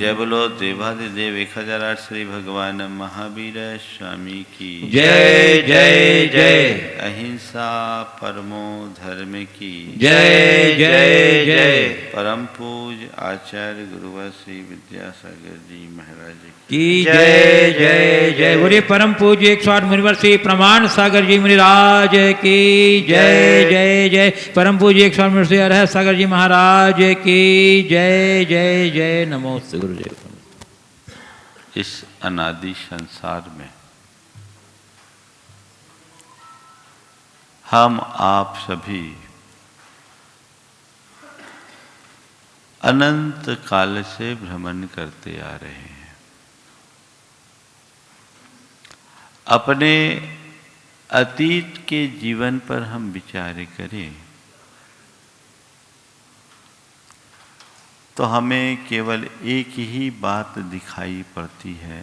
जय बोलो देवादिदेव 1008 श्री भगवान महावीर स्वामी की जय जय जय। अहिंसा परमो धर्म की जय जय जय। परम पूज आचार्य गुरुवर श्री विद्यासागर जी महाराज की जय जय जय। बोलिए परम पूज्य 108 मुनिवर श्री प्रमाण सागर जी मुनिराज की जय जय जय। परम पूज्य 108 मुनिवर श्री अरहत सागर जी महाराज की जय जय जय। नमोस्तु गुरुदेव। इस अनादि संसार में हम आप सभी अनंत काल से भ्रमण करते आ रहे हैं। अपने अतीत के जीवन पर हम विचार करें तो हमें केवल एक ही बात दिखाई पड़ती है,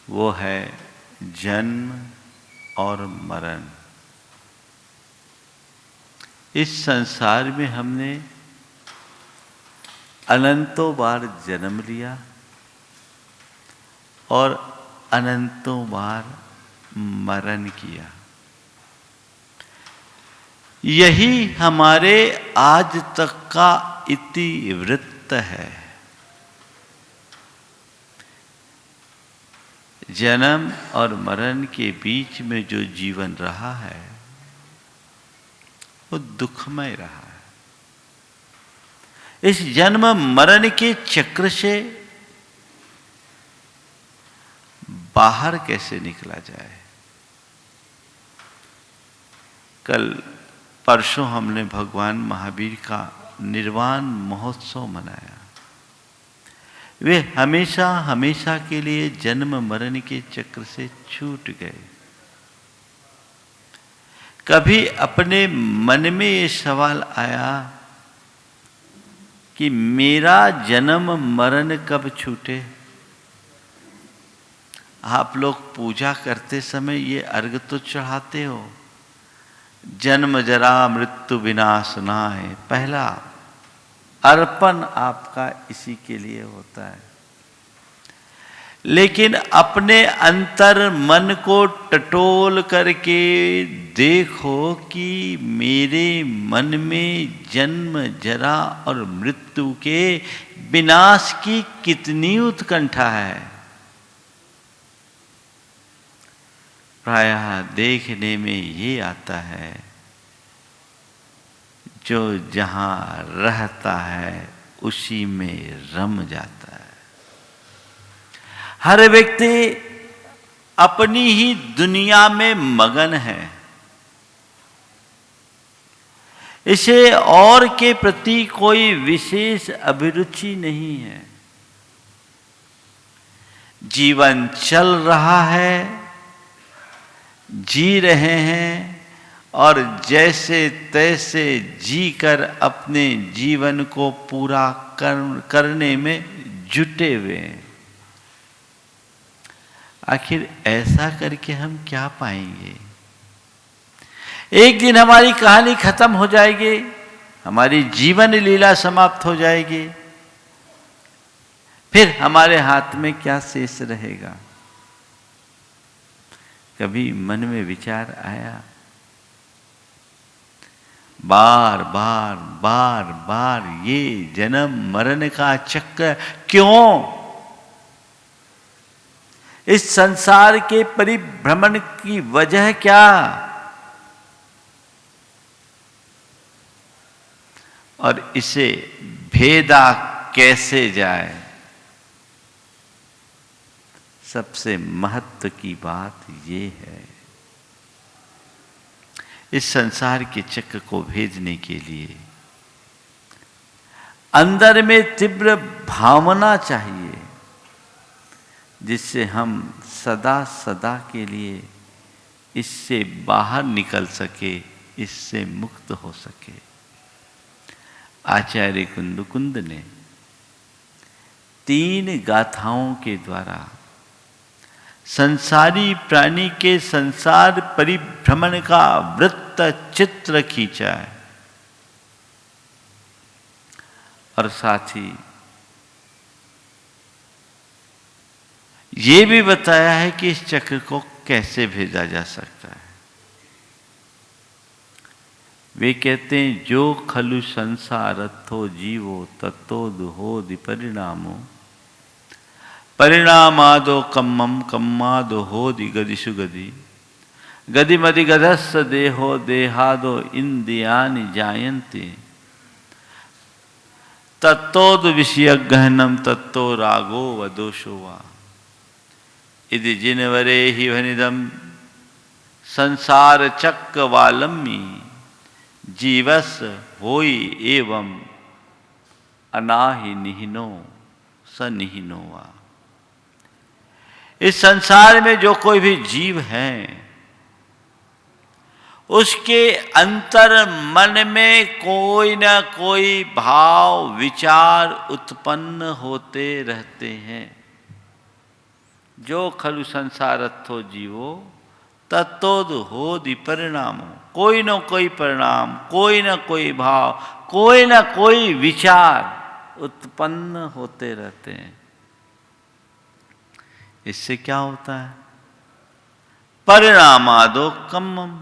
वो है जन्म और मरण। इस संसार में हमने अनंतों बार जन्म लिया और अनंतों बार मरण किया। यही हमारे आज तक का इतिवृत्त है। जन्म और मरण के बीच में जो जीवन रहा है वो दुखमय रहा है। इस जन्म मरण के चक्र से बाहर कैसे निकला जाए। कल परसों हमने भगवान महावीर का निर्वाण महोत्सव मनाया। वे हमेशा हमेशा के लिए जन्म मरण के चक्र से छूट गए। कभी अपने मन में ये सवाल आया कि मेरा जन्म मरण कब छूटे। आप लोग पूजा करते समय ये अर्घ तो चढ़ाते हो, जन्म जरा मृत्यु विनाश नाय। पहला अर्पण आपका इसी के लिए होता है। लेकिन अपने अंतर मन को टटोल करके देखो कि मेरे मन में जन्म जरा और मृत्यु के विनाश की कितनी उत्कंठा है। प्रायः देखने में ये आता है, जो जहाँ रहता है उसी में रम जाता है। हर व्यक्ति अपनी ही दुनिया में मगन है। इसे और के प्रति कोई विशेष अभिरुचि नहीं है। जीवन चल रहा है, जी रहे हैं और जैसे तैसे जीकर अपने जीवन को पूरा करने में जुटे हुए हैं। आखिर ऐसा करके हम क्या पाएंगे। एक दिन हमारी कहानी खत्म हो जाएगी, हमारी जीवन लीला समाप्त हो जाएगी, फिर हमारे हाथ में क्या शेष रहेगा। कभी मन में विचार आया, बार बार बार बार ये जन्म मरण का चक्र क्यों। इस संसार के परिभ्रमण की वजह क्या और इसे भेदा कैसे जाए। सबसे महत्व की बात ये है, इस संसार के चक्र को भेदने के लिए अंदर में तीव्र भावना चाहिए, जिससे हम सदा सदा के लिए इससे बाहर निकल सके, इससे मुक्त हो सके। आचार्य कुंद ने 3 गाथाओं के द्वारा संसारी प्राणी के संसार परिभ्रमण का वृत्त चित्र खींचा है और साथ ही ये भी बताया है कि इस चक्र को कैसे भेजा जा सकता है। वे कहते हैं जो खलु संसारत्थो जीवो तत्तोदुहोदि परिणामो परिणामादो कम्मम कम्मादो होदि गदिषु गदि गदिमदि गदस्स देहो देहादो इंद्रियानि जायन्ते तत्तोद विषय गहनम तत्तो रागो व दोषो वा इति जिनवरे हि वनिदम संसार चक्रवालम्मी जीवस होई एवं अनाहि निहिनो स निहिनो वा। इस संसार में जो कोई भी जीव है उसके अंतर मन में कोई ना कोई भाव विचार उत्पन्न होते रहते हैं। जो खलु संसारत्थो जीवो तत्तोद होदि परिणामो, कोई न कोई परिणाम, कोई न कोई भाव, कोई न कोई विचार उत्पन्न होते रहते हैं। इससे क्या होता है? परिणामादो कम्मम,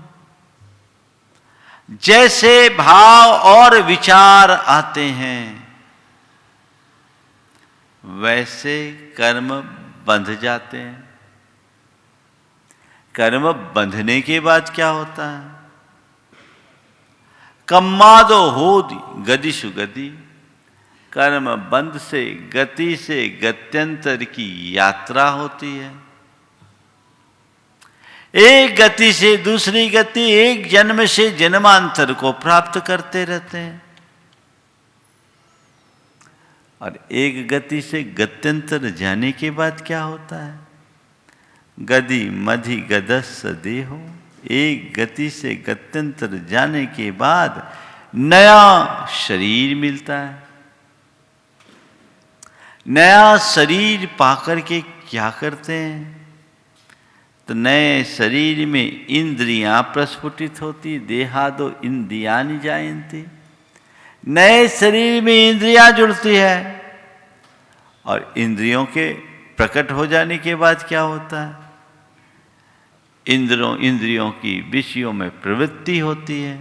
जैसे भाव और विचार आते हैं वैसे कर्म बंध जाते हैं। कर्म बंधने के बाद क्या होता है? कम्मादो होदि गदिषु गति, कर्म बंध से गति से गत्यंतर की यात्रा होती है। एक गति से दूसरी गति, एक जन्म से जन्मांतर को प्राप्त करते रहते हैं और एक गति से गत्यंतर जाने के बाद क्या होता है? गदि मधि गदस्स देहो, एक गति से गत्यंतर जाने के बाद नया शरीर मिलता है। नया शरीर पाकर के क्या करते हैं? तो नए शरीर में इंद्रियां प्रस्फुटित होती, देहादो इंद्रियानि जायन्ते। नए शरीर में इंद्रियां जुड़ती है और इंद्रियों के प्रकट हो जाने के बाद क्या होता है? इंद्रियों की विषयों में प्रवृत्ति होती है।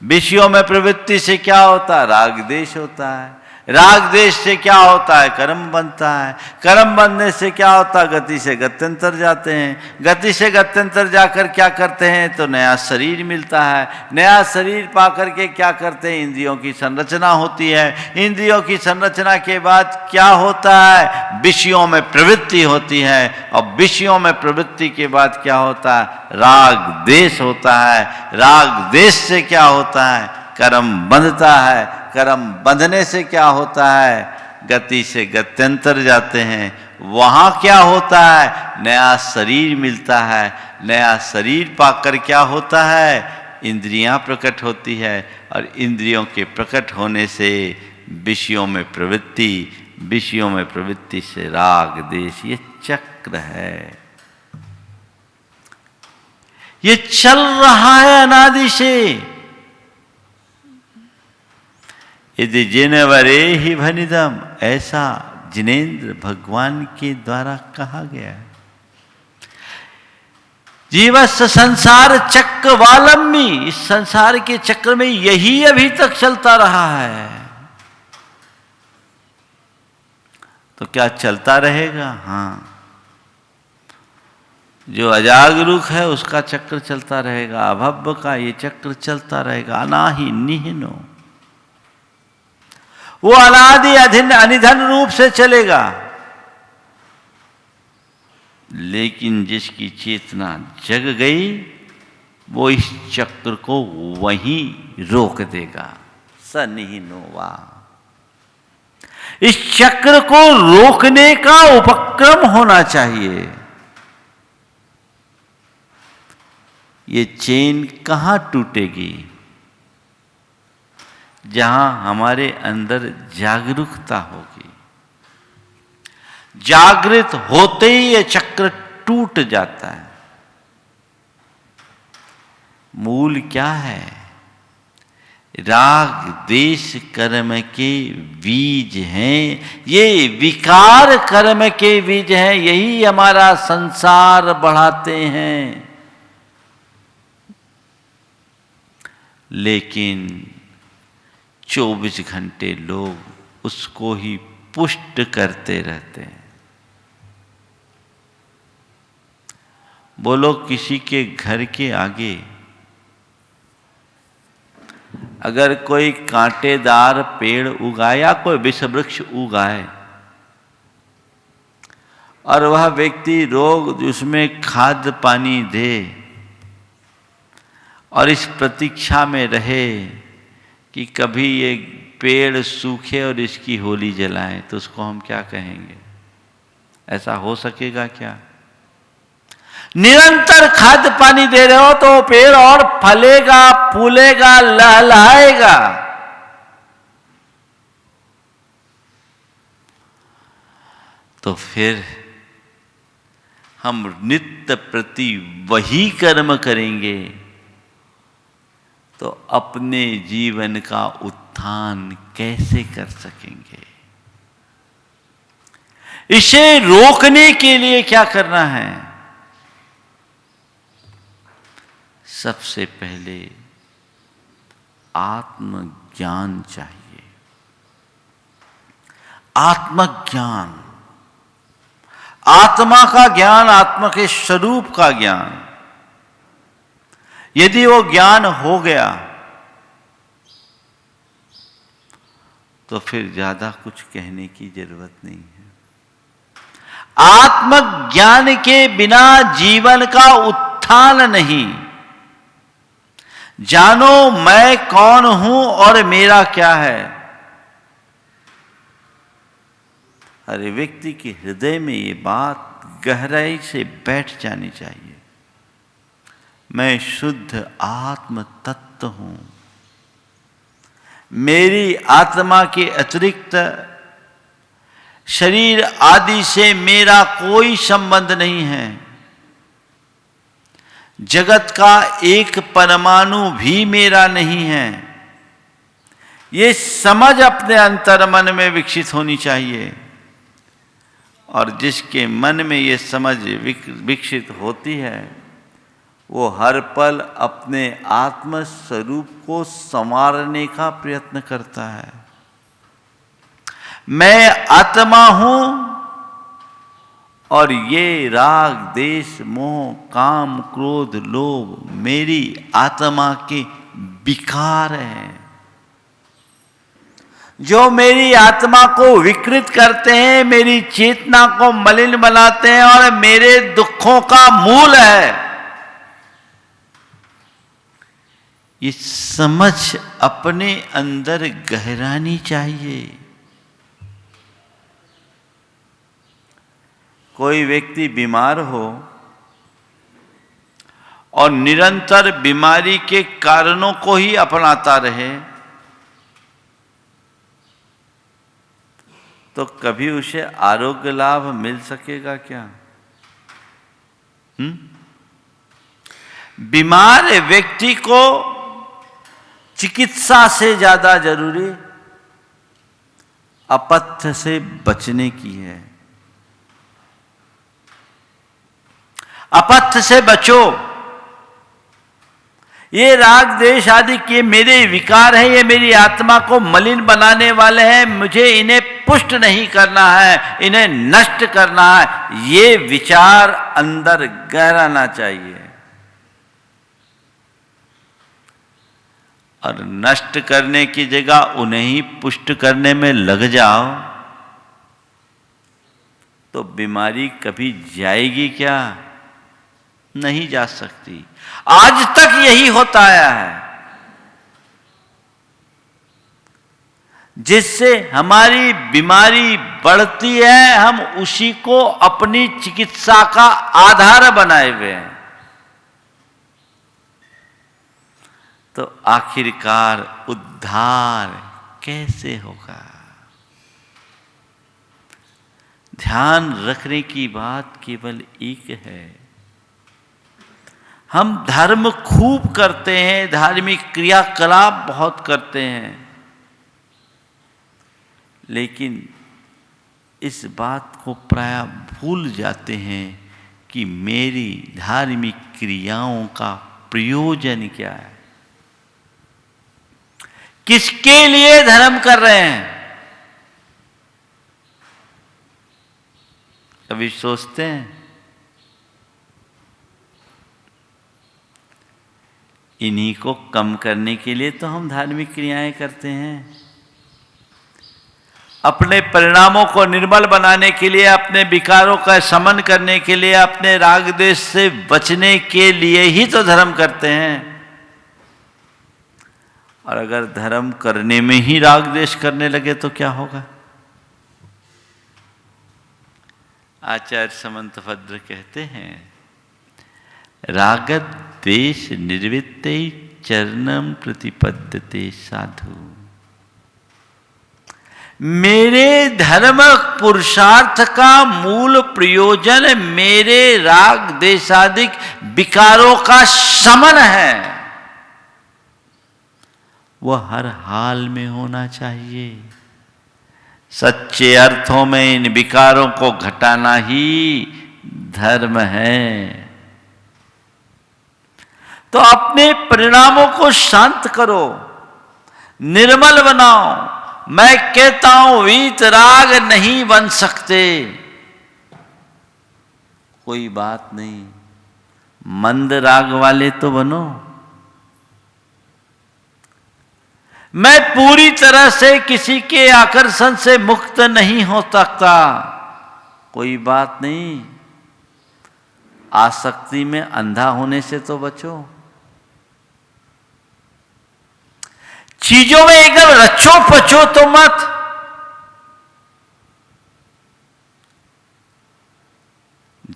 विषयों में प्रवृत्ति से क्या होता है? राग देश होता है। राग देश से क्या होता है? कर्म बनता है। कर्म बनने से क्या होता है? गति से गत्यंतर जाते हैं। गति से गत्यंतर जाकर क्या करते हैं? तो नया शरीर मिलता है। नया शरीर पाकर के क्या करते हैं? इंद्रियों की संरचना होती है। इंद्रियों की संरचना के बाद क्या होता है? विषयों में प्रवृत्ति होती है और विषयों में प्रवृत्ति के बाद क्या होता है? राग देश होता है। राग देश से क्या होता है? कर्म बंधता है। कर्म बंधने से क्या होता है? गति से गत्यंतर जाते हैं। वहां क्या होता है? नया शरीर मिलता है। नया शरीर पाकर क्या होता है? इंद्रियां प्रकट होती है और इंद्रियों के प्रकट होने से विषयों में प्रवृत्ति, विषयों में प्रवृत्ति से राग देश, ये चक्र है। ये चल रहा है अनादि से। यदि जिनवरे ही भनिदम, ऐसा जिनेन्द्र भगवान के द्वारा कहा गया। जीवस्य संसार चक्रवालम्बी, इस संसार के चक्र में यही अभी तक चलता रहा है। तो क्या चलता रहेगा? हाँ, जो अजागरूक है उसका चक्र चलता रहेगा। अभव्य का ये चक्र चलता रहेगा। अनाहि निहिनो, वो अनादि अनिधन रूप से चलेगा। लेकिन जिसकी चेतना जग गई वो इस चक्र को वहीं रोक देगा। सनिहिनो वा, इस चक्र को रोकने का उपक्रम होना चाहिए। ये चेन कहाँ टूटेगी? जहां हमारे अंदर जागरूकता होगी। जागृत होते ही ये चक्र टूट जाता है। मूल क्या है? राग द्वेष कर्म के बीज हैं, ये विकार कर्म के बीज हैं, यही हमारा संसार बढ़ाते हैं। लेकिन 24 घंटे लोग उसको ही पुष्ट करते रहते हैं। बोलो, किसी के घर के आगे अगर कोई कांटेदार पेड़ उगाए या कोई विष वृक्ष उगाए और वह व्यक्ति रोज उसमें खाद पानी दे और इस प्रतीक्षा में रहे कि कभी ये पेड़ सूखे और इसकी होली जलाएं, तो उसको हम क्या कहेंगे? ऐसा हो सकेगा क्या? निरंतर खाद पानी दे रहे हो तो पेड़ और फलेगा, फूलेगा, लहलहाएगा। तो फिर हम नित्य प्रति वही कर्म करेंगे तो अपने जीवन का उत्थान कैसे कर सकेंगे? इसे रोकने के लिए क्या करना है? सबसे पहले आत्मज्ञान चाहिए। आत्मज्ञान, आत्मा का ज्ञान, आत्मा के स्वरूप का ज्ञान। यदि वो ज्ञान हो गया तो फिर ज्यादा कुछ कहने की जरूरत नहीं है। आत्मज्ञान के बिना जीवन का उत्थान नहीं। जानो मैं कौन हूं और मेरा क्या है। हर व्यक्ति के हृदय में ये बात गहराई से बैठ जानी चाहिए। मैं शुद्ध आत्म तत्व हूं। मेरी आत्मा के अतिरिक्त शरीर आदि से मेरा कोई संबंध नहीं है। जगत का एक परमाणु भी मेरा नहीं है। ये समझ अपने अंतर मन में विकसित होनी चाहिए। और जिसके मन में ये समझ विकसित होती है वो हर पल अपने आत्म स्वरूप को संवारने का प्रयत्न करता है। मैं आत्मा हूं और ये राग देश मोह काम क्रोध लोभ मेरी आत्मा के विकार हैं, जो मेरी आत्मा को विकृत करते हैं, मेरी चेतना को मलिन बनाते हैं और मेरे दुखों का मूल है। ये समझ अपने अंदर गहरानी चाहिए। कोई व्यक्ति बीमार हो और निरंतर बीमारी के कारणों को ही अपनाता रहे तो कभी उसे आरोग्य लाभ मिल सकेगा क्या? बीमार व्यक्ति को चिकित्सा से ज्यादा जरूरी अपथ्य से बचने की है। अपथ्य से बचो। ये राग द्वेष आदि के मेरे विकार हैं, ये मेरी आत्मा को मलिन बनाने वाले हैं, मुझे इन्हें पुष्ट नहीं करना है, इन्हें नष्ट करना है। ये विचार अंदर गहराना चाहिए। और नष्ट करने की जगह उन्हें ही पुष्ट करने में लग जाओ तो बीमारी कभी जाएगी क्या? नहीं जा सकती। आज तक यही होता आया है, जिससे हमारी बीमारी बढ़ती है हम उसी को अपनी चिकित्सा का आधार बनाए हुए हैं। तो आखिरकार उद्धार कैसे होगा? ध्यान रखने की बात केवल एक है, हम धर्म खूब करते हैं, धार्मिक क्रियाकलाप बहुत करते हैं, लेकिन इस बात को प्रायः भूल जाते हैं कि मेरी धार्मिक क्रियाओं का प्रयोजन क्या है, किसके लिए धर्म कर रहे हैं। कभी सोचते हैं? इन्हीं को कम करने के लिए तो हम धार्मिक क्रियाएं करते हैं, अपने परिणामों को निर्मल बनाने के लिए, अपने विकारों का शमन करने के लिए, अपने राग द्वेष से बचने के लिए ही तो धर्म करते हैं। और अगर धर्म करने में ही राग द्वेष करने लगे तो क्या होगा? आचार्य समंत भद्र कहते हैं, रागत द्वेष निर्वृत्ते चरणम प्रतिपद्यते साधु। मेरे धर्म पुरुषार्थ का मूल प्रयोजन मेरे राग द्वेषादिक विकारों का शमन है, वह हर हाल में होना चाहिए। सच्चे अर्थों में इन विकारों को घटाना ही धर्म है। तो अपने परिणामों को शांत करो, निर्मल बनाओ। मैं कहता हूं वीतराग नहीं बन सकते, कोई बात नहीं, मंद राग वाले तो बनो। मैं पूरी तरह से किसी के आकर्षण से मुक्त नहीं हो सकता, कोई बात नहीं, आसक्ति में अंधा होने से तो बचो। चीजों में एकदम रचो पचो तो मत।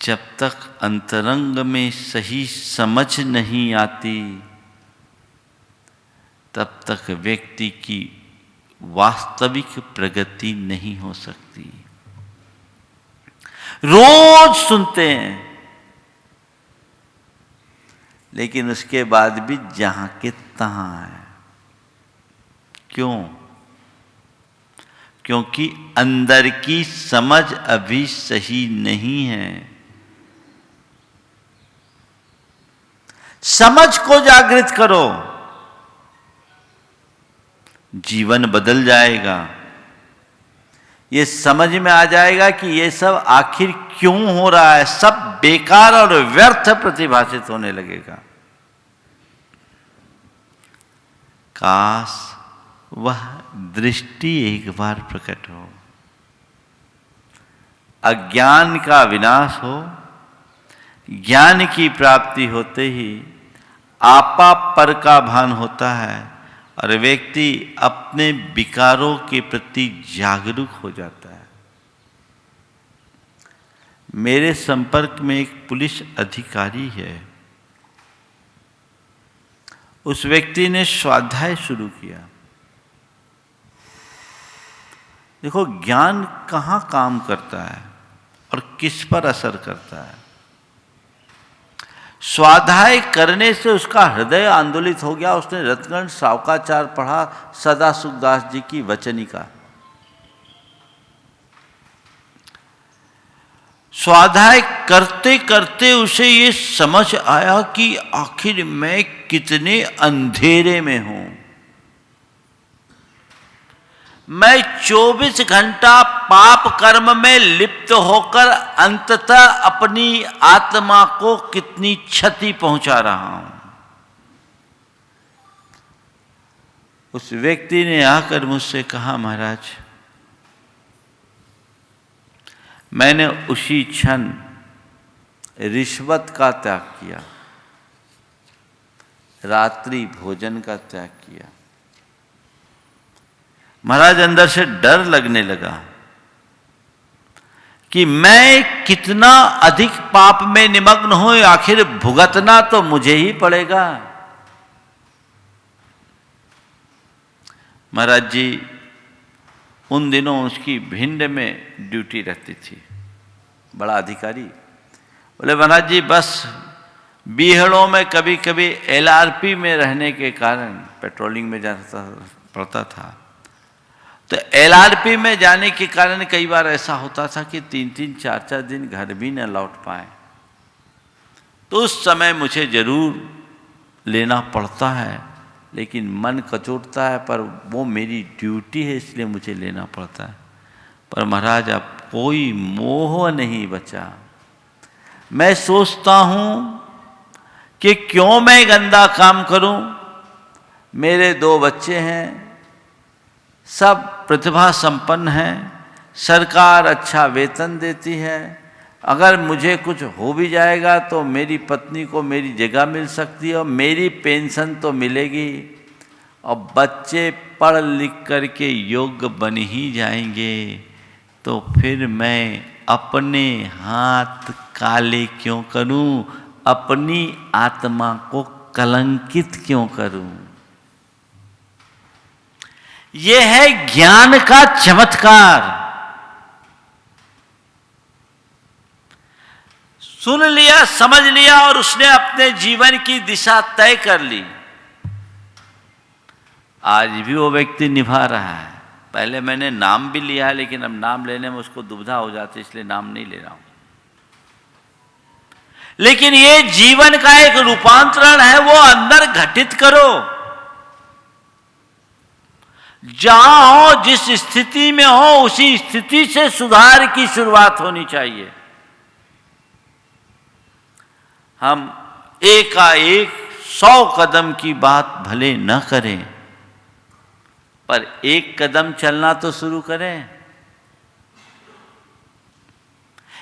जब तक अंतरंग में सही समझ नहीं आती, तब तक व्यक्ति की वास्तविक प्रगति नहीं हो सकती। रोज सुनते हैं, लेकिन उसके बाद भी जहां के तहां है। क्यों? क्योंकि अंदर की समझ अभी सही नहीं है। समझ को जागृत करो, जीवन बदल जाएगा। ये समझ में आ जाएगा कि ये सब आखिर क्यों हो रहा है, सब बेकार और व्यर्थ प्रतिभाषित होने लगेगा। काश वह दृष्टि एक बार प्रकट हो, अज्ञान का विनाश हो, ज्ञान की प्राप्ति होते ही आपा पर का भान होता है और व्यक्ति अपने विकारों के प्रति जागरूक हो जाता है। मेरे संपर्क में एक पुलिस अधिकारी है। उस व्यक्ति ने स्वाध्याय शुरू किया। देखो, ज्ञान कहाँ काम करता है और किस पर असर करता है। स्वाध्याय करने से उसका हृदय आंदोलित हो गया। उसने रत्नगण सावकाचार पढ़ा, सदा सुखदास जी की वचनिका। स्वाध्याय करते करते उसे ये समझ आया कि आखिर मैं कितने अंधेरे में हूं। मैं 24 घंटा पाप कर्म में लिप्त होकर अंततः अपनी आत्मा को कितनी क्षति पहुंचा रहा हूं। उस व्यक्ति ने आकर मुझसे कहा, महाराज, मैंने उसी क्षण रिश्वत का त्याग किया, रात्रि भोजन का त्याग किया। महाराज, अंदर से डर लगने लगा कि मैं कितना अधिक पाप में निमग्न हूं, आखिर भुगतना तो मुझे ही पड़ेगा। महाराज जी, उन दिनों उसकी भिंड में ड्यूटी रहती थी, बड़ा अधिकारी। बोले, महाराज जी, बस बीहड़ों में कभी कभी LRP में रहने के कारण पेट्रोलिंग में जाना पड़ता था, तो LRP में जाने के कारण कई बार ऐसा होता था कि 3-3, 4-4 दिन घर भी न लौट पाए। तो उस समय मुझे जरूर लेना पड़ता है, लेकिन मन कचोटता है, पर वो मेरी ड्यूटी है इसलिए मुझे लेना पड़ता है। पर महाराज अब कोई मोह नहीं बचा। मैं सोचता हूँ कि क्यों मैं गंदा काम करूं। मेरे 2 बच्चे हैं, सब प्रतिभा संपन्न हैं, सरकार अच्छा वेतन देती है। अगर मुझे कुछ हो भी जाएगा तो मेरी पत्नी को मेरी जगह मिल सकती है और मेरी पेंशन तो मिलेगी, और बच्चे पढ़ लिख करके योग्य बन ही जाएंगे। तो फिर मैं अपने हाथ काले क्यों करूं, अपनी आत्मा को कलंकित क्यों करूं। यह है ज्ञान का चमत्कार। सुन लिया, समझ लिया और उसने अपने जीवन की दिशा तय कर ली। आज भी वो व्यक्ति निभा रहा है। पहले मैंने नाम भी लिया है, लेकिन अब नाम लेने में उसको दुविधा हो जाती है, इसलिए नाम नहीं ले रहा हूं। लेकिन ये जीवन का एक रूपांतरण है, वो अंदर घटित करो। जहां हो, जिस स्थिति में हो, उसी स्थिति से सुधार की शुरुआत होनी चाहिए। हम एकाएक 100 कदम की बात भले न करें, पर 1 कदम चलना तो शुरू करें।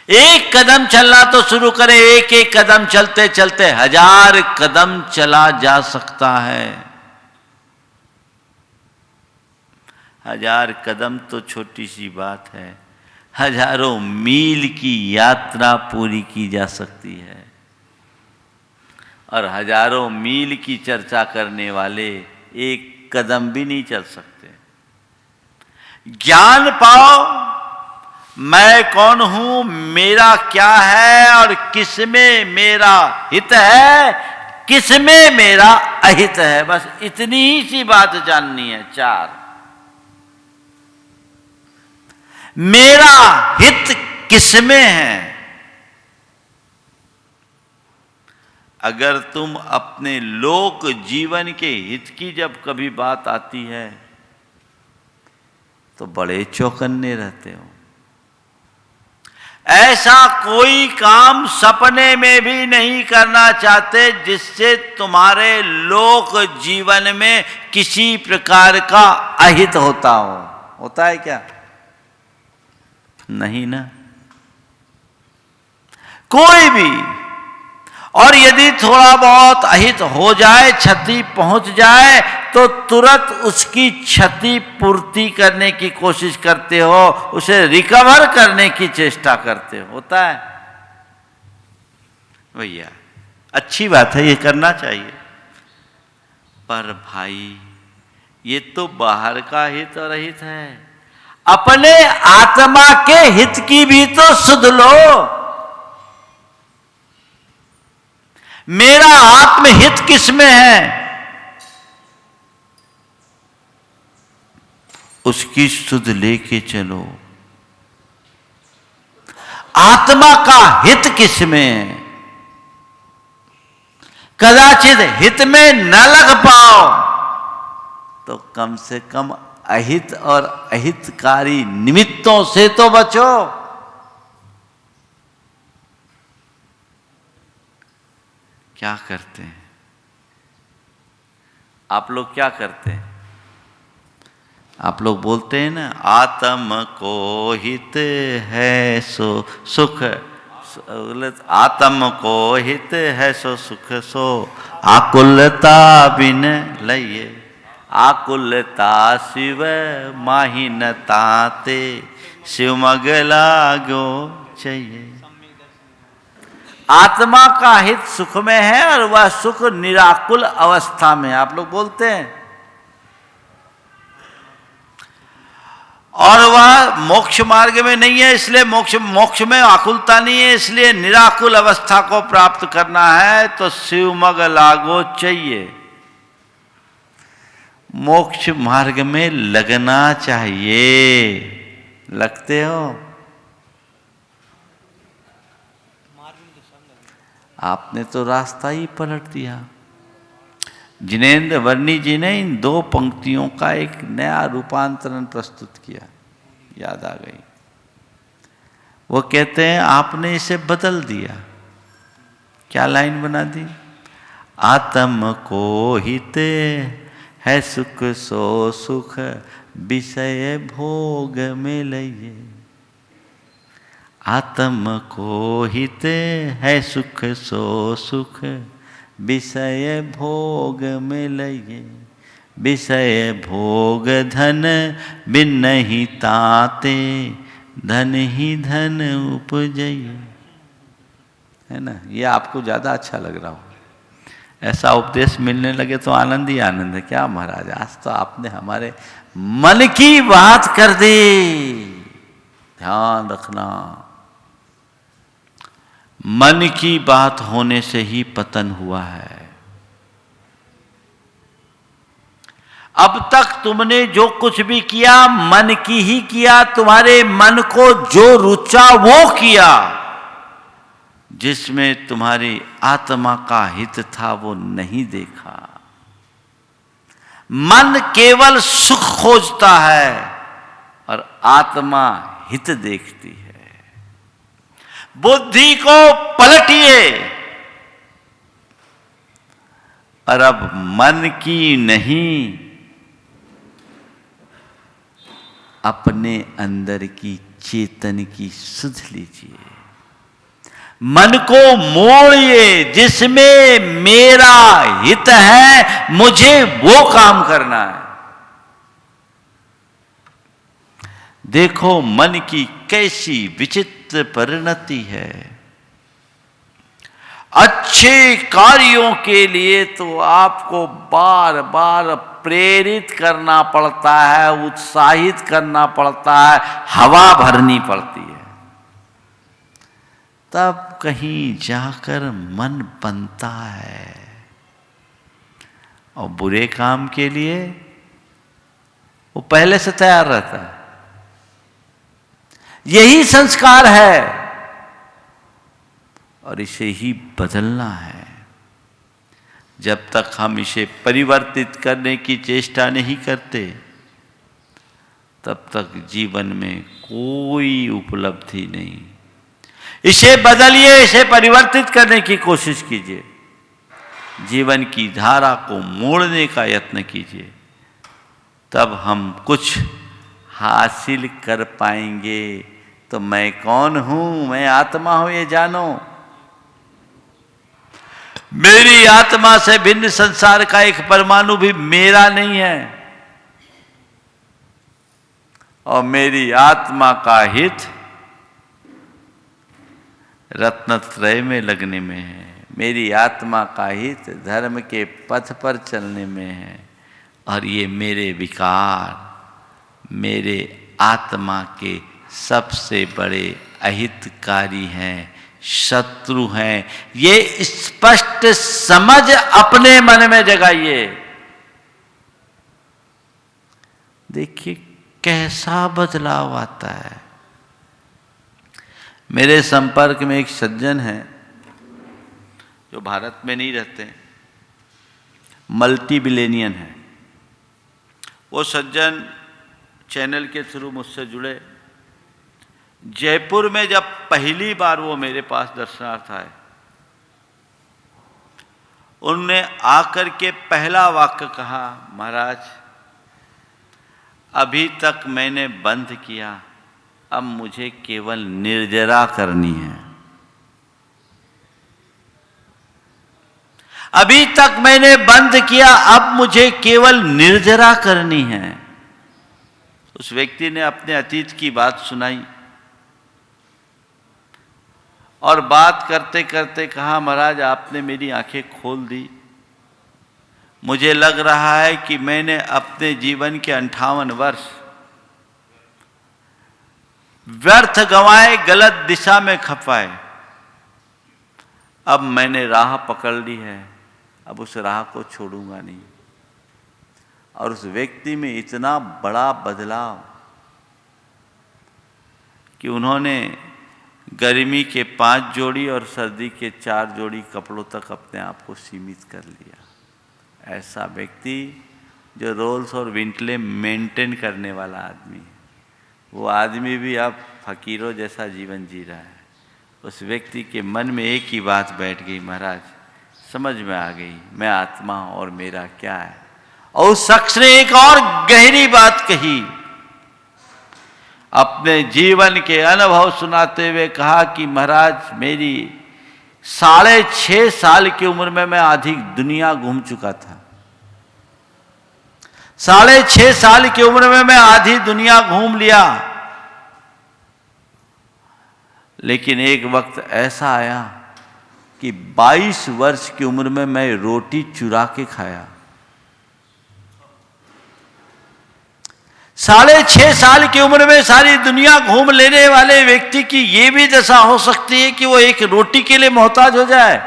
1 कदम चलना तो शुरू करें। एक कदम चलते चलते 1000 कदम चला जा सकता है। 1000 कदम तो छोटी सी बात है, हजारों मील की यात्रा पूरी की जा सकती है। और हजारों मील की चर्चा करने वाले 1 कदम भी नहीं चल सकते। ज्ञान पाओ, मैं कौन हूं, मेरा क्या है और किसमें मेरा हित है, किसमें मेरा अहित है। बस इतनी ही सी बात जाननी है। 4, मेरा हित किसमें है। अगर तुम अपने लोक जीवन के हित की जब कभी बात आती है तो बड़े चौकन्ने रहते हो। ऐसा कोई काम सपने में भी नहीं करना चाहते जिससे तुम्हारे लोक जीवन में किसी प्रकार का अहित होता हो। होता है क्या? नहीं ना, कोई भी। और यदि थोड़ा बहुत अहित हो जाए, क्षति पहुंच जाए, तो तुरंत उसकी क्षति पूर्ति करने की कोशिश करते हो, उसे रिकवर करने की चेष्टा करते हो। होता है भैया, अच्छी बात है, ये करना चाहिए। पर भाई, ये तो बाहर का हित और अहित है। अपने आत्मा के हित की भी तो सुध लो। मेरा आत्महित किसमें है, उसकी सुध लेके चलो। आत्मा का हित किसमें है? कदाचित हित में न लग पाओ तो कम से कम अहित और अहितकारी निमित्तों से तो बचो। क्या करते हैं आप लोग? क्या करते हैं आप लोग? बोलते हैं ना, आत्म को हित है सो सुख, आत्म को हित है सो सुख, सो आकुलता बिन लइए, आकुलता शिव माहिन ताते, शिव मगला गो चाहिए। आत्मा का हित सुख में है और वह सुख निराकुल अवस्था में। आप लोग बोलते हैं और वह मोक्ष मार्ग में नहीं है, इसलिए मोक्ष में आकुलता नहीं है, इसलिए निराकुल अवस्था को प्राप्त करना है तो शिवमग लागो चाहिए, मोक्ष मार्ग में लगना चाहिए। लगते हो? आपने तो रास्ता ही पलट दिया। जिनेंद्र वर्णी जी ने इन 2 पंक्तियों का एक नया रूपांतरण प्रस्तुत किया, याद आ गई। वो कहते हैं आपने इसे बदल दिया। क्या लाइन बना दी? आत्म को हित है सुख सो सुख, विषय भोग में लइए। आत्म को हित है सुख सो सुख, विषय भोग में लइए। विषय भोग धन बिन नहीं ताते, धन ही धन उपजइए। है ना? ये आपको ज़्यादा अच्छा लग रहा हो। ऐसा उपदेश मिलने लगे तो आनंद ही आनंद है। क्या महाराज, आज तो आपने हमारे मन की बात कर दी। ध्यान रखना, मन की बात होने से ही पतन हुआ है। अब तक तुमने जो कुछ भी किया मन की ही किया, तुम्हारे मन को जो रुचा वो किया, जिसमें तुम्हारी आत्मा का हित था वो नहीं देखा। मन केवल सुख खोजता है और आत्मा हित देखती है। बुद्धि को पलटिए और अब मन की नहीं, अपने अंदर की चेतन की सुध लीजिए। मन को मोड़िए, जिसमें मेरा हित है मुझे वो काम करना है। देखो मन की कैसी विचित्र परिणति है। अच्छे कार्यों के लिए तो आपको बार बार प्रेरित करना पड़ता है, उत्साहित करना पड़ता है, हवा भरनी पड़ती है, तब कहीं जाकर मन बनता है। और बुरे काम के लिए वो पहले से तैयार रहता है। यही संस्कार है और इसे ही बदलना है। जब तक हम इसे परिवर्तित करने की चेष्टा नहीं करते, तब तक जीवन में कोई उपलब्धि नहीं। इसे बदलिए, इसे परिवर्तित करने की कोशिश कीजिए। जीवन की धारा को मोड़ने का यत्न कीजिए, तब हम कुछ हासिल कर पाएंगे। तो मैं कौन हूं? मैं आत्मा हूं, ये जानो। मेरी आत्मा से भिन्न संसार का एक परमाणु भी मेरा नहीं है, और मेरी आत्मा का हित रत्नत्रय में लगने में है। मेरी आत्मा का हित धर्म के पथ पर चलने में है, और ये मेरे विकार मेरे आत्मा के सबसे बड़े अहितकारी हैं, शत्रु हैं। ये स्पष्ट समझ अपने मन में जगाइए। देखिए कैसा बदलाव आता है। मेरे संपर्क में एक सज्जन है जो भारत में नहीं रहते, मल्टी बिलियनियन है। वो सज्जन चैनल के थ्रू मुझसे जुड़े। जयपुर में जब पहली बार वो मेरे पास दर्शनार्थ आए, उनने आकर के पहला वाक्य कहा, महाराज अभी तक मैंने बंद किया, अब मुझे केवल निर्जरा करनी है। अभी तक मैंने बंद किया, अब मुझे केवल निर्जरा करनी है। उस व्यक्ति ने अपने अतीत की बात सुनाई और बात करते करते कहा, महाराज आपने मेरी आंखें खोल दी। मुझे लग रहा है कि मैंने अपने जीवन के 58 वर्ष व्यर्थ गंवाए, गलत दिशा में खपाए। अब मैंने राह पकड़ ली है, अब उस राह को छोड़ूंगा नहीं। और उस व्यक्ति में इतना बड़ा बदलाव कि उन्होंने गर्मी के 5 जोड़ी और सर्दी के 4 जोड़ी कपड़ों तक अपने आप को सीमित कर लिया। ऐसा व्यक्ति जो रोल्स और विंटले मेंटेन करने वाला आदमी है, वो आदमी भी अब फकीरों जैसा जीवन जी रहा है। उस व्यक्ति के मन में एक ही बात बैठ गई, महाराज समझ में आ गई, मैं आत्मा और मेरा क्या है। और उस शख्स ने एक और गहरी बात कही, अपने जीवन के अनुभव सुनाते हुए कहा कि महाराज मेरी 6.5 साल की उम्र में मैं आधी दुनिया घूम चुका था। 6.5 साल की उम्र में मैं आधी दुनिया घूम लिया, लेकिन एक वक्त ऐसा आया कि 22 वर्ष की उम्र में मैं रोटी चुरा के खाया। 6.5 साल की उम्र में सारी दुनिया घूम लेने वाले व्यक्ति की यह भी दशा हो सकती है कि वो एक रोटी के लिए मोहताज हो जाए,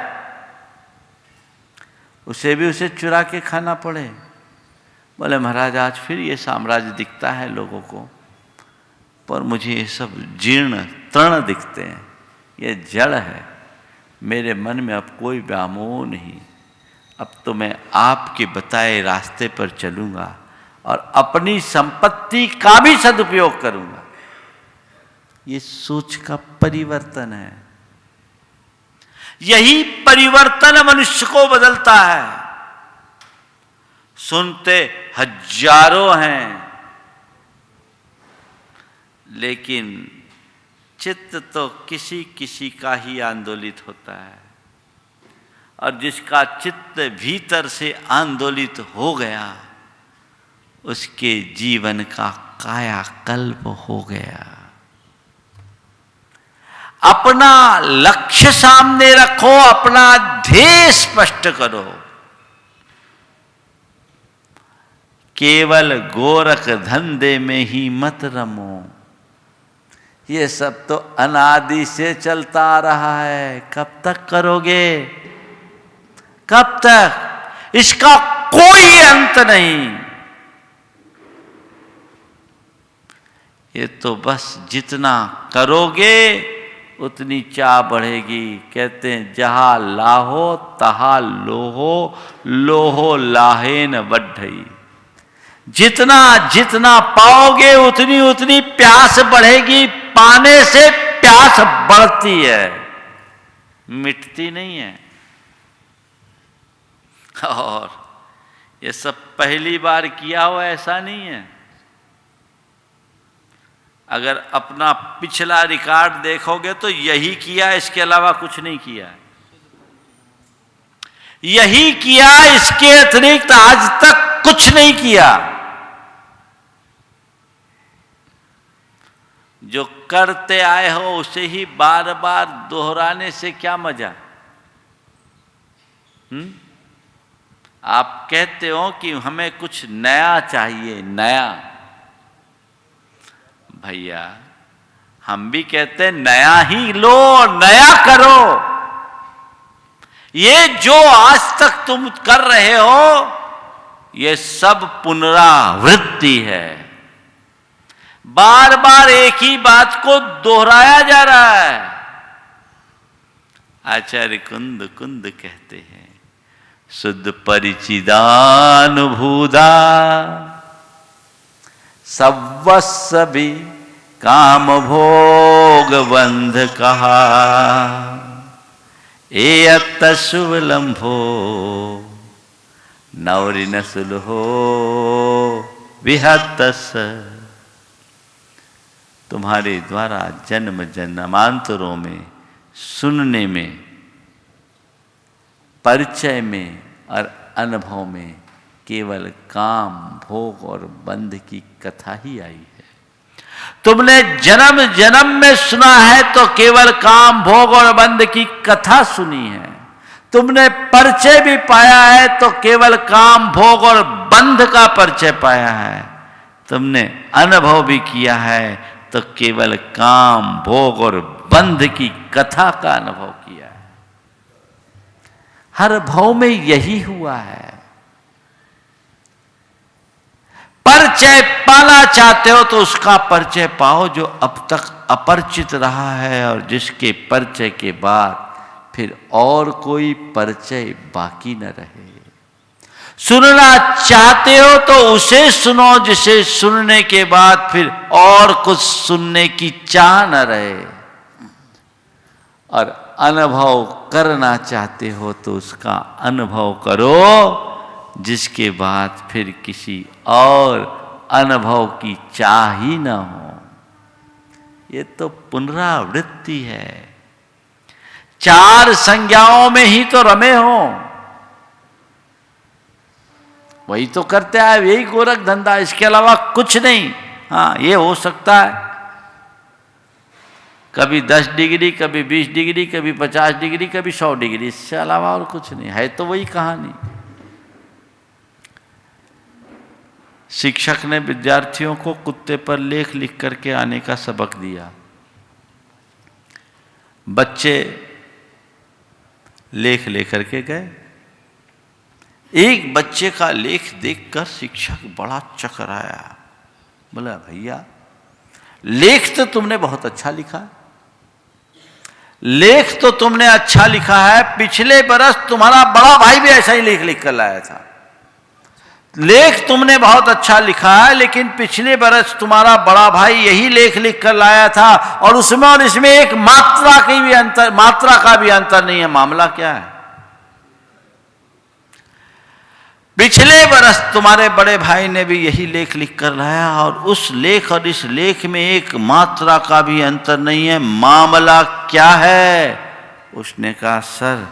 उसे चुरा के खाना पड़े। बोले महाराज आज फिर ये साम्राज्य दिखता है लोगों को, पर मुझे ये सब जीर्ण तृण दिखते हैं, ये जड़ है। मेरे मन में अब कोई व्यामोह नहीं, अब तो मैं आपके बताए रास्ते पर चलूंगा और अपनी संपत्ति का भी सदुपयोग करूंगा। ये सोच का परिवर्तन है। यही परिवर्तन मनुष्य को बदलता है। सुनते हजारों हैं, लेकिन चित्त तो किसी किसी का ही आंदोलित होता है। और जिसका चित्त भीतर से आंदोलित हो गया, उसके जीवन का कायाकल्प हो गया। अपना लक्ष्य सामने रखो, अपना ध्येय स्पष्ट करो। केवल गोरख धंधे में ही मत रमो। ये सब तो अनादि से चलता आ रहा है, कब तक करोगे? कब तक? इसका कोई अंत नहीं। ये तो बस जितना करोगे उतनी चाह बढ़ेगी। कहते हैं जहां लाहो तहा लोहो, लोहो लाहेन बढ़ई। जितना जितना पाओगे उतनी उतनी प्यास बढ़ेगी। पाने से प्यास बढ़ती है, मिटती नहीं है। और ये सब पहली बार किया हुआ ऐसा नहीं है। अगर अपना पिछला रिकॉर्ड देखोगे तो यही किया, इसके अलावा कुछ नहीं किया। यही किया, इसके अतिरिक्त आज तक कुछ नहीं किया। जो करते आए हो उसे ही बार बार दोहराने से क्या मजा? आप कहते हो कि हमें कुछ नया चाहिए, नया। भैया हम भी कहते हैं नया ही लो, नया करो। ये जो आज तक तुम कर रहे हो ये सब पुनरावृत्ति है। बार बार एक ही बात को दोहराया जा रहा है। आचार्य कुंद कुंद कहते हैं शुद्ध परिचिदानुभूदा सवस्वी काम भोग बंध कहा एयत शुभ लंभो नौरिन सुलहो विहतस। तुम्हारे द्वारा जन्म जन्मांतरों में, सुनने में, परिचय में और अनुभव में केवल काम भोग और बंध की कथा ही आई है। तुमने जन्म जन्म में सुना है तो केवल काम भोग और बंध की कथा सुनी है। तुमने परिचय भी पाया है तो केवल काम भोग और बंध का परिचय पाया है। तुमने अनुभव भी किया है तो केवल काम, भोग और बंध की कथा का अनुभव किया है। हर भाव में यही हुआ है। परिचय पाना चाहते हो तो उसका परिचय पाओ जो अब तक अपरिचित रहा है, और जिसके परिचय के बाद फिर और कोई परिचय बाकी न रहे। सुनना चाहते हो तो उसे सुनो जिसे सुनने के बाद फिर और कुछ सुनने की चाह न रहे, और अनुभव करना चाहते हो तो उसका अनुभव करो जिसके बाद फिर किसी और अनुभव की चाह ही न हो। ये तो पुनरावृत्ति है। चार संज्ञाओं में ही तो रमे हो, वही तो करते आए, यही गोरख धंधा, इसके अलावा कुछ नहीं। हाँ, ये हो सकता है कभी 10 डिग्री, कभी 20 डिग्री, कभी 50 डिग्री, कभी 100 डिग्री, इससे अलावा और कुछ नहीं है। तो वही कहानी। शिक्षक ने विद्यार्थियों को कुत्ते पर लेख लिख करके आने का सबक दिया। बच्चे लेख लेकर के गए। एक बच्चे का लेख देखकर शिक्षक बड़ा चकराया। बोला, भैया लेख तो तुमने बहुत अच्छा लिखा है, लेख तो तुमने अच्छा लिखा है, पिछले बरस तुम्हारा बड़ा भाई भी ऐसा ही लेख लिख कर लाया था। लेख तुमने बहुत अच्छा लिखा है, लेकिन पिछले बरस तुम्हारा बड़ा भाई यही लेख लिख कर लाया था, और उसमें और इसमें एक मात्रा का भी अंतर नहीं है। मामला क्या है? पिछले बरस तुम्हारे बड़े भाई ने भी यही लेख लिख कर लाया, और उस लेख और इस लेख में एक मात्रा का भी अंतर नहीं है। मामला क्या है? उसने कहा, सर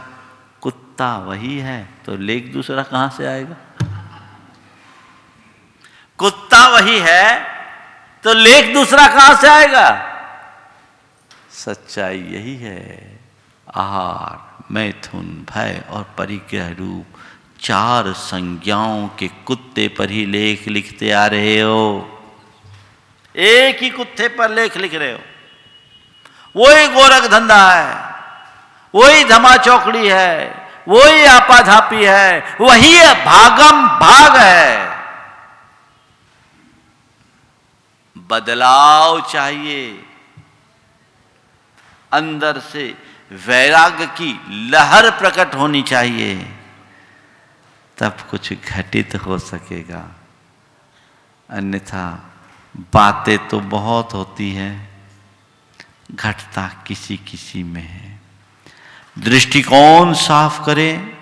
कुत्ता वही है तो लेख दूसरा कहां से आएगा? कुत्ता वही है तो लेख दूसरा कहां से आएगा? सच्चाई यही है। आहार, मैथुन, भय और परिग्रह रूप 4 संज्ञाओं के कुत्ते पर ही लेख लिखते आ रहे हो। एक ही कुत्ते पर लेख लिख रहे हो। वही गोरख धंधा है, वही धमा चौकड़ी है, वही आपाधापी है, वही भागम भाग है। बदलाव चाहिए। अंदर से वैराग्य की लहर प्रकट होनी चाहिए, तब कुछ घटित हो सकेगा। अन्यथा बातें तो बहुत होती हैं, घटता किसी किसी में है। दृष्टिकोण साफ करें,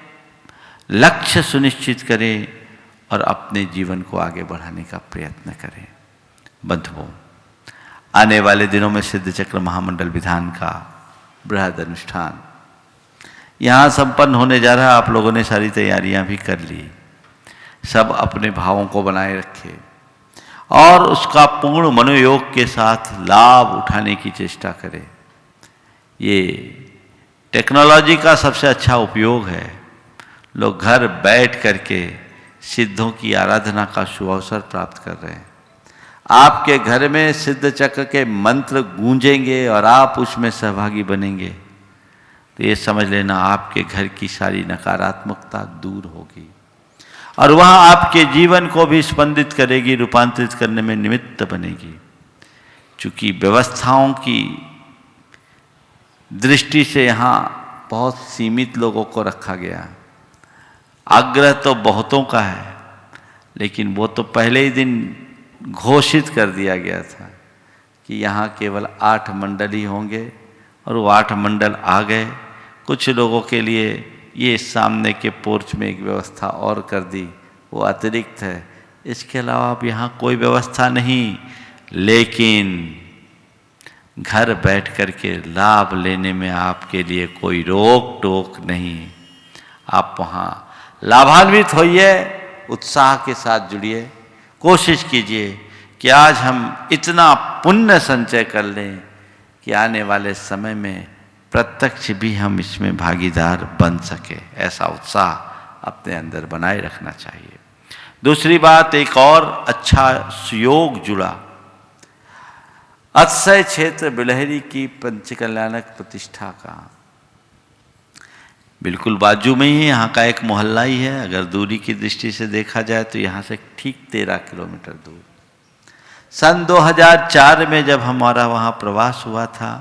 लक्ष्य सुनिश्चित करें और अपने जीवन को आगे बढ़ाने का प्रयत्न करें। बंधुओं, आने वाले दिनों में सिद्ध चक्र महामंडल विधान का बृहद अनुष्ठान यहाँ संपन्न होने जा रहा है। आप लोगों ने सारी तैयारियां भी कर ली। सब अपने भावों को बनाए रखे और उसका पूर्ण मनोयोग के साथ लाभ उठाने की चेष्टा करें। ये टेक्नोलॉजी का सबसे अच्छा उपयोग है। लोग घर बैठ करके सिद्धों की आराधना का शुभ अवसर प्राप्त कर रहे हैं। आपके घर में सिद्ध चक्र के मंत्र गूंजेंगे और आप उसमें सहभागी बनेंगे तो ये समझ लेना आपके घर की सारी नकारात्मकता दूर होगी और वह आपके जीवन को भी स्पंदित करेगी, रूपांतरित करने में निमित्त बनेगी। चूँकि व्यवस्थाओं की दृष्टि से यहाँ बहुत सीमित लोगों को रखा गया। आग्रह तो बहुतों का है, लेकिन वो तो पहले ही दिन घोषित कर दिया गया था कि यहाँ केवल 8 मंडल ही होंगे और वो 8 मंडल आ गए। कुछ लोगों के लिए ये सामने के पोर्च में एक व्यवस्था और कर दी, वो अतिरिक्त है। इसके अलावा अब यहाँ कोई व्यवस्था नहीं, लेकिन घर बैठ कर के लाभ लेने में आपके लिए कोई रोक टोक नहीं। आप वहाँ लाभान्वित होइए, उत्साह के साथ जुड़िए। कोशिश कीजिए कि आज हम इतना पुण्य संचय कर लें कि आने वाले समय में प्रत्यक्ष भी हम इसमें भागीदार बन सके। ऐसा उत्साह अपने अंदर बनाए रखना चाहिए। दूसरी बात, एक और अच्छा सुयोग जुड़ा। अक्षय क्षेत्र बिलहरी की पंचकल्याणक प्रतिष्ठा का बिल्कुल बाजू में ही यहाँ का एक मोहल्ला ही है। अगर दूरी की दृष्टि से देखा जाए तो यहाँ से ठीक 13 किलोमीटर दूर। सन 2004 में जब हमारा वहाँ प्रवास हुआ था,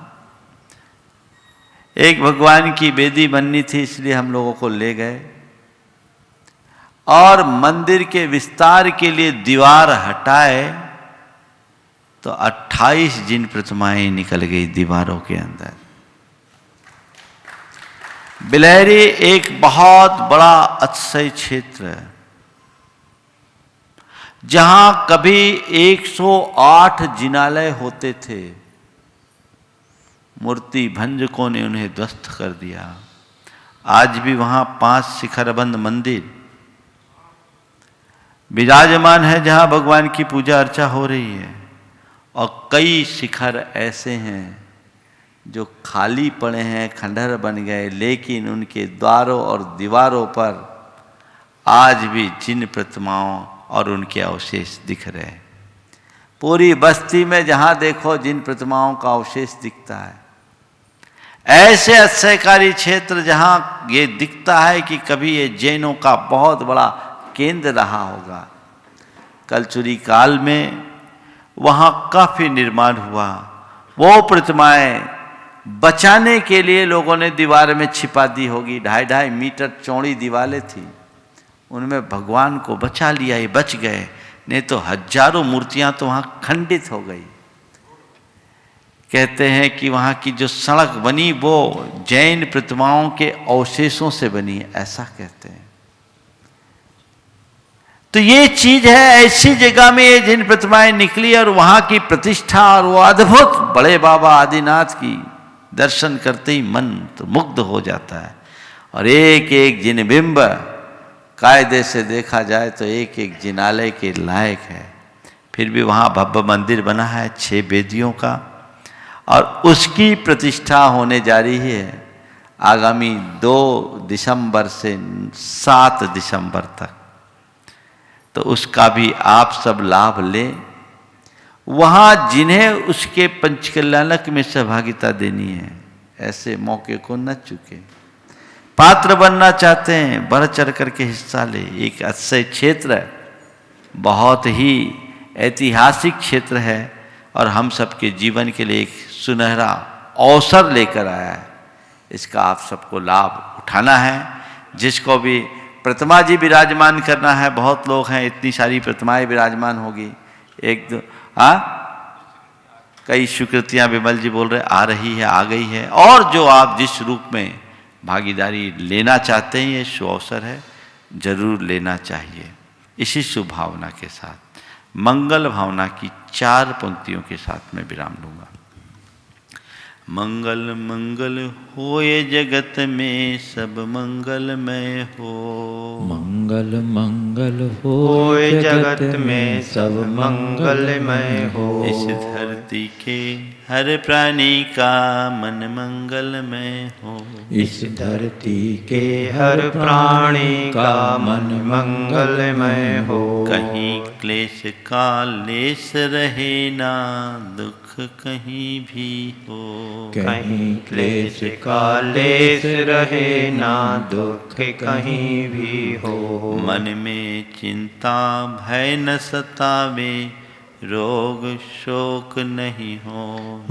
एक भगवान की वेदी बननी थी, इसलिए हम लोगों को ले गए और मंदिर के विस्तार के लिए दीवार हटाए तो 28 जिन प्रतिमाएं निकल गई दीवारों के अंदर। बिलहरी एक बहुत बड़ा अक्षय क्षेत्र है जहां कभी 108 जिनालय होते थे। मूर्ति भंजकों ने उन्हें ध्वस्त कर दिया। आज भी वहां 5 शिखरबंद मंदिर विराजमान है जहां भगवान की पूजा अर्चा हो रही है, और कई शिखर ऐसे हैं जो खाली पड़े हैं, खंडहर बन गए, लेकिन उनके द्वारों और दीवारों पर आज भी जिन प्रतिमाओं और उनके अवशेष दिख रहे हैं। पूरी बस्ती में जहाँ देखो जिन प्रतिमाओं का अवशेष दिखता है। ऐसे अक्षयकारी क्षेत्र जहाँ ये दिखता है कि कभी ये जैनों का बहुत बड़ा केंद्र रहा होगा। कलचुरी काल में वहाँ काफ़ी निर्माण हुआ। वो प्रतिमाएं बचाने के लिए लोगों ने दीवार में छिपा दी होगी। 2.5 मीटर चौड़ी दीवारें थी, उनमें भगवान को बचा लिया, ये बच गए, नहीं तो हजारों मूर्तियां तो वहाँ खंडित हो गई। कहते हैं कि वहाँ की जो सड़क बनी वो जैन प्रतिमाओं के अवशेषों से बनी है, ऐसा कहते हैं। तो ये चीज है, ऐसी जगह में ये जिन प्रतिमाएं निकली और वहाँ की प्रतिष्ठा और वो अद्भुत बड़े बाबा आदिनाथ की दर्शन करते ही मन तो मुग्ध हो जाता है। और एक एक जिन बिंब कायदे से देखा जाए तो एक एक जिनालय के लायक है। फिर भी वहाँ भव्य मंदिर बना है 6 वेदियों का, और उसकी प्रतिष्ठा होने जा रही है आगामी 2 दिसंबर से 7 दिसंबर तक। तो उसका भी आप सब लाभ लें। वहाँ जिन्हें उसके पंचकल्याणक में सहभागिता देनी है, ऐसे मौके को न चूके। पात्र बनना चाहते हैं, बढ़ चढ़ करके हिस्सा ले। एक अक्षय क्षेत्र है, बहुत ही ऐतिहासिक क्षेत्र है और हम सबके जीवन के लिए एक सुनहरा अवसर लेकर आया है। इसका आप सबको लाभ उठाना है। जिसको भी प्रतिमा जी विराजमान करना है, बहुत लोग हैं, इतनी सारी प्रतिमाएं विराजमान होगी। एक दो कई स्वीकृतियाँ विमल जी बोल रहे आ रही है, आ गई है। और जो आप जिस रूप में भागीदारी लेना चाहते हैं, ये शुभ अवसर है, जरूर लेना चाहिए। इसी शुभ भावना के साथ, मंगल भावना की 4 पंक्तियों के साथ मैं विराम लूँगा। मंगल मंगल होए जगत में सब मंगलमय हो। मंगल मंगल होए जगत में सब मंगलमय हो। इस धरती के हर प्राणी का मन मंगलमय हो। इस धरती के हर प्राणी का मन मंगलमय हो। कहीं क्लेश का लेस रहे ना दुख कहीं भी हो। कहीं क्लेश का लेस रहे ना दुख कहीं भी हो। मन में चिंता भय न सतावे रोग शोक नहीं हो।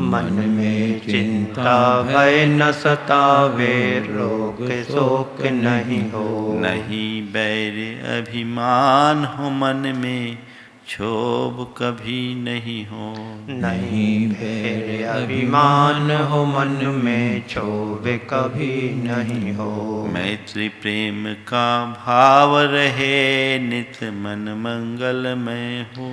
मन में चिंता भय न सतावे रोग शोक नहीं हो। नहीं बैर अभिमान हो मन में क्षोभ कभी नहीं हो। नहीं भैर अभिमान हो मन में क्षोभ कभी नहीं हो। मैत्री प्रेम का भाव रहे नित मन मंगलमय हो।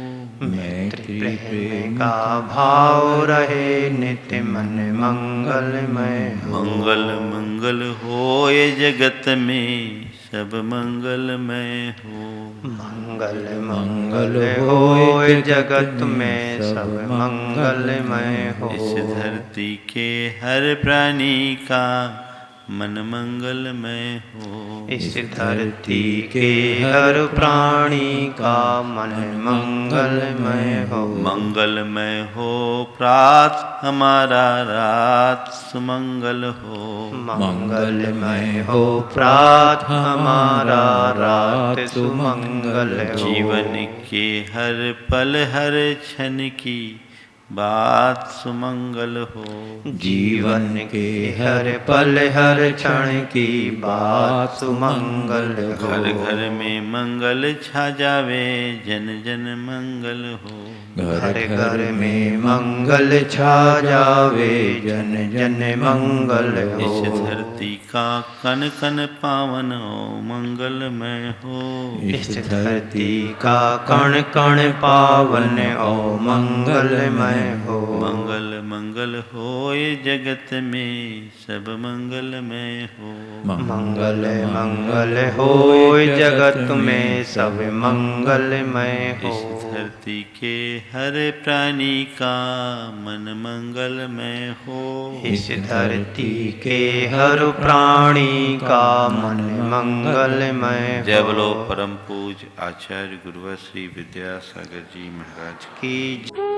मैत्री प्रेम का भाव रहे नित मन मंगलमय हो। मंगल मंगल होए जगत में सब मंगलमय हो। मंगल मंगल होए जगत में सब मंगलमय हो। इस धरती के हर प्राणी का मन मंगलमय हो। इस धरती के हर प्राणी का मन मंगलमय हो। मंगलमय हो प्रात हमारा रात सुमंगल हो। मंगलमय हो प्रात हमारा रात सुमंगल हो। जीवन के हर पल हर क्षण की बात सुमंगल हो। जीवन के हर पल हर क्षण की बात सुमंगल हो। घर घर में मंगल छा जावे जन जन मंगल हो। घर घर में मंगल छा जावे जन जन मंगल हो। इस धरती का कण कण पावन हो मंगलमय हो। इस धरती का कण कण पावन हो मंगलमय हो। मंगल मंगल हो ये जगत में सब मंगलमय हो। मंगल मंगल हो जगत में सब मंगलमय हो। इस धरती के हर प्राणी का मन मंगलमय हो। इस धरती के हर प्राणी का मन मंगलमय हो। जय बोलो परम पूज्य आचार्य गुरुवर श्री विद्यासागर जी महाराज की